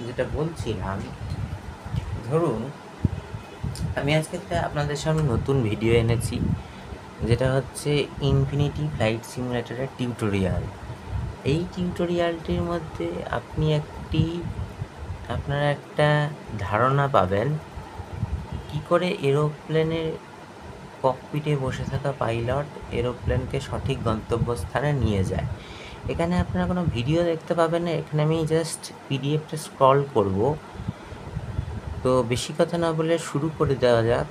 যেটা বলছিলাম, ধরুন আমি আজকে একটা আপনাদের সামনে নতুন ভিডিও এনেছি, যেটা হচ্ছে ইনফিনিটি ফ্লাইট সিমুলেটরের টিউটোরিয়াল। এই টিউটোরিয়ালটির মধ্যে আপনারা একটা ধারণা পাবেন কি করে এরোপ্লেনের ককপিটে বসে থাকা পাইলট এরোপ্লেনকে সঠিক গন্তব্যস্থানে নিয়ে যায়। এখানে আপনারা কোনো ভিডিও দেখতে পাবেন না, এখানে আমি জাস্ট পিডিএফটা স্ক্রল করব। তো বেশি কথা না বলে শুরু করে দেওয়া যাক।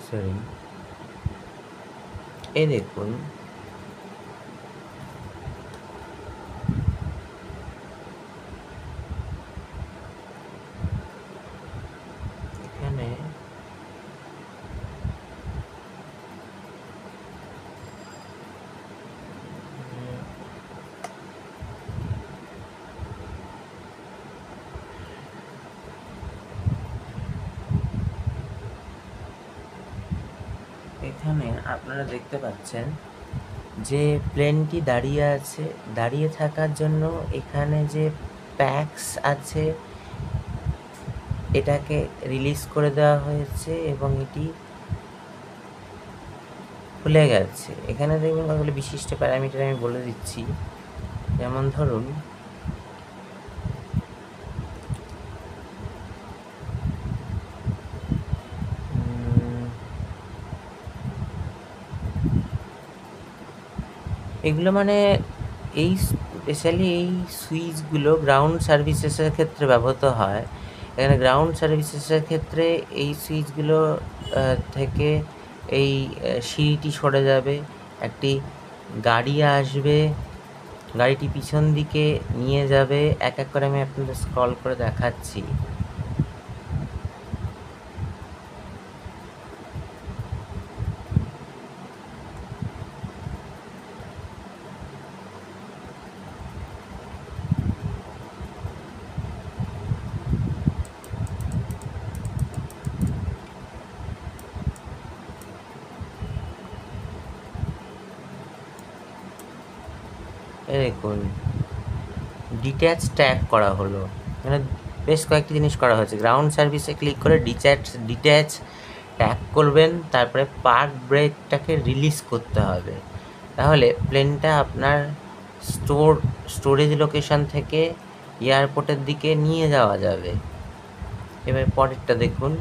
সরি, এই দেখুন, এখানে এখানে আপনারা দেখতে পাচ্ছেন যে প্লেনটি দাঁড়িয়ে আছে। দাঁড়িয়ে থাকার জন্য এখানে যে প্যাক্স আছে এটাকে রিলিজ করে দেওয়া হয়েছে এবং এটি খুলে গেছে। এখানে দেখবেন কতগুলো বিশিষ্ট প্যারামিটার আমি বলে দিচ্ছি। যেমন ধরুন, এগুলো মানে এই স্পেশালি এই সুইচগুলো গ্রাউন্ড সার্ভিসেসের ক্ষেত্রে ব্যবহৃত হয়। এখানে গ্রাউন্ড সার্ভিসেসের ক্ষেত্রে এই সুইচগুলো থেকে এই সিঁড়িটি সরে যাবে, একটি গাড়ি আসবে, গাড়িটি পিছন দিকে নিয়ে যাবে। এক এক করে আমি আপনাদের স্ক্রল করে দেখাচ্ছি। দেখুন, ডিট্যাচ ট্যাগ করা হলো। মানে বেশ কয়েকটি জিনিস করা হয়েছে। গ্রাউন্ড সার্ভিসে ক্লিক করে ডিট্যাচ ট্যাগ করবেন, তারপরে পার্ক ব্রেকটাকে রিলিজ করতে হবে। তাহলে প্লেনটা আপনার স্টোরেজ লোকেশন থেকে এয়ারপোর্টের দিকে নিয়ে যাওয়া যাবে। এবার পরেরটা দেখুন,